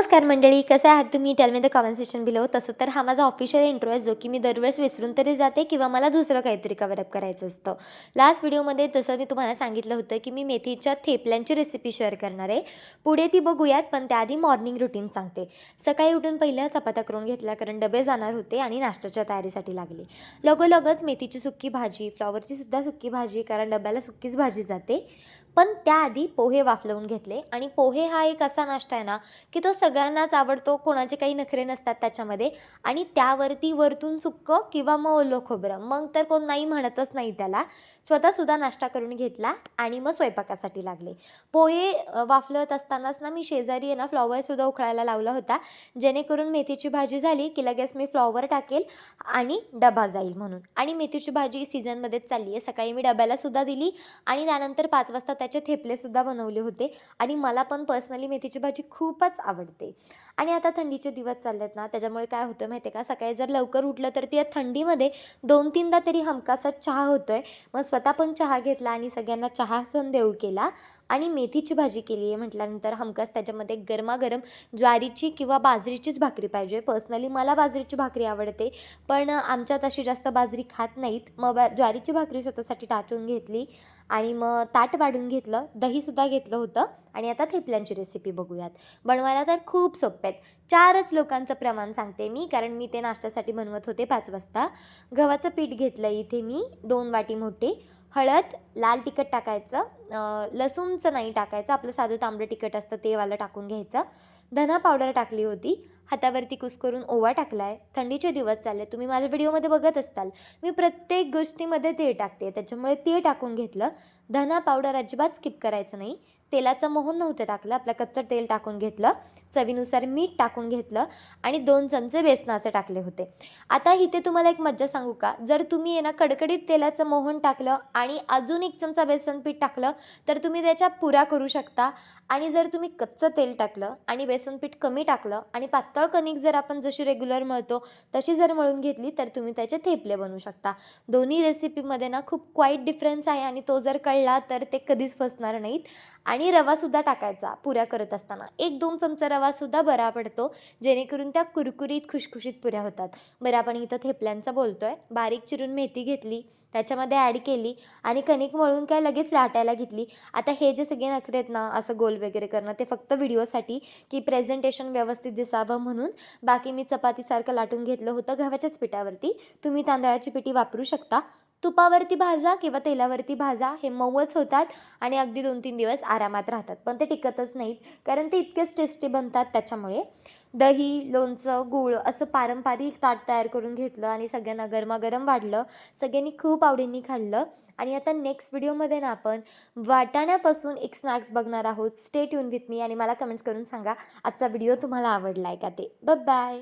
नमस्कार मंडळी, कसे आहात तुम्ही? Tell me the comment section below. तसं तर हा माझा ऑफिशियल इंट्रो आहे, जो की मी दरवेळेस विसरून तरी जाते किंवा मला दुसरं काहीतरी कव्हर अप करायचं असतं. लास्ट व्हिडिओमध्ये तसं मी तुम्हाला सांगितलं होतं की मी मेथीच्या थेपल्यांची रेसिपी शेअर करणार आहे. पुढे ती बघूयात, पण त्याआधी मॉर्निंग रुटीन सांगते. सकाळी उठून पहिल्या चपात्या करून घेतल्या, कारण डबे जाणार होते आणि नाश्त्याच्या तयारीसाठी लागले. लगोलगच मेथीची सुक्की भाजी, फ्लॉवरची सुद्धा सुक्की भाजी, कारण डब्याला सुक्कीच भाजी जाते. पण त्याआधी पोहे वाफलवून घेतले. आणि पोहे हा एक असा नाश्ता आहे ना, की तो सगळ्यांनाच आवडतो, कोणाचे काही नखरे नसतात त्याच्यामध्ये. आणि त्यावरती वरतून सुक्कं किंवा मग ओलं खोबरं, मग तर कोण नाही म्हणतच नाही त्याला. स्वतःसुद्धा नाश्ता करून घेतला आणि मग स्वयंपाकासाठी लागले. पोहे वाफलत असतानाच ना, मी शेजारी आहे ना फ्लॉवरसुद्धा उकळायला लावला होता, जेणेकरून मेथीची भाजी झाली की लगेच मी फ्लॉवर टाकेल आणि डबा जाईल म्हणून. आणि मेथीची भाजी सीझनमध्येच चालली आहे. सकाळी मी डब्यालासुद्धा दिली आणि त्यानंतर 5 वाजता त्याचे थेपलेसुद्धा बनवले होते. आणि मला पण पर्सनली मेथीची भाजी खूपच आवडते. आणि आता थंडीचे दिवस चाललेत ना, त्याच्यामुळे काय होतं माहिती आहे का, सकाळी जर लवकर उठलं तर ती थंडीमध्ये 2-3दा तरी हमखासच चहा होतोय. मग स्वतः पण चहा घेतला आणि सगळ्यांना चहा पण देऊ केला. आणि मेथीची भाजी केली आहे म्हटल्यानंतर हमखास त्याच्यामध्ये गरमागरम ज्वारीची किंवा बाजरीचीच भाकरी पाहिजे. पर्सनली मला बाजरीची भाकरी आवडते, पण आमच्यात अशी जास्त बाजरी खात नाहीत. मग ज्वारीची भाकरी स्वतःसाठी टाकून घेतली आणि मग ताट वाढून घेतलं, दहीसुद्धा घेतलं होतं. आणि आता थेपल्यांची रेसिपी बघूयात. बनवायला तर खूप सोप्या आहेत. 4च लोकांचं प्रमाण सांगते मी, कारण मी ते नाश्त्यासाठी बनवत होते 5 वाजता. गव्हाचं पीठ घेतलं इथे मी 2 वाटी मोठे. हळद, लाल तिखट टाकायचं, लसूणचं नाही टाकायचं, आपलं साधं तांबडं तिखट असतं ते वालं टाकून घ्यायचं. धना पावडर टाकली होती. हातावरती कुस्करून ओवा टाकला आहे. थंडीचे दिवस चालले, तुम्ही माझ्या व्हिडिओमध्ये बघत असताल मी प्रत्येक गोष्टीमध्ये तीळ टाकते, त्याच्यामुळे तीळ टाकून घेतलं. धना पावडर अजिबात स्किप करायचं नाही. तेलाचं मोहन नव्हतं टाकलं, आपलं कच्चं तेल टाकून घेतलं. चवीनुसार मीठ टाकून घेतलं आणि 2 चमचे बेसनाचे टाकले होते. आता इथे तुम्हाला एक मज्जा सांगू का, जर तुम्ही आहे ना कडकडीत तेलाचं मोहन टाकलं आणि अजून 1 चमचा बेसन पीठ टाकलं तर तुम्ही त्याच्या पुऱ्या करू शकता. आणि जर तुम्ही कच्चं तेल टाकलं आणि बेसन पीठ कमी टाकलं आणि पातळ कणिक जर आपण जशी रेग्युलर मळतो तशी जर मळून घेतली तर तुम्ही त्याचे थेपले बनवू शकता. दोन्ही रेसिपीमध्ये ना खूप क्वाईट डिफरन्स आहे आणि तो जर कळला तर ते कधीच फसणार नाहीत. आणि रवासुद्धा टाकायचा पुऱ्या करत असताना. 1-2 चमचा रवासुद्धा बरा पडतो, जेणेकरून त्या कुरकुरीत खुशखुशीत पुऱ्या होतात. बरं, आपण इथं थेपल्यांचं बोलतोय. बारीक चिरून मेथी घेतली, त्याच्यामध्ये ॲड केली आणि कणिक मळून काय लगेच लाटायला घेतली. आता हे जे सगळे नखरे आहेत ना, असं गोल वगैरे करणं, ते फक्त व्हिडिओसाठी की प्रेझेंटेशन व्यवस्थित दिसावं म्हणून. बाकी मी चपातीसारखं लाटून घेतलं होतं गव्हाच्याच पिठावरती. तुम्ही तांदळाची पिठी वापरू शकता. तुपावरती भाजा किंवा तेलावरती भाजा, हे मऊच होतात आणि अगदी 2-3 दिवस आरामात राहतात. पण ते टिकतच नाहीत, कारण ते इतकेच टेस्टी बनतात त्याच्यामुळे. दही, लोणचं, गूळ असं पारंपरिक ताट तयार करून घेतलं आणि सगळ्यांना गरमागरम वाढलं. सगळ्यांनी खूप आवडीने खाल्लं. आणि आता नेक्स्ट व्हिडिओमध्ये ना आपण वाटाण्यापासून एक स्नॅक्स बघणार आहोत. स्टे ट्यून विथ मी आणि मला कमेंट्स करून सांगा आजचा व्हिडिओ तुम्हाला आवडला आहे का ते. बाय.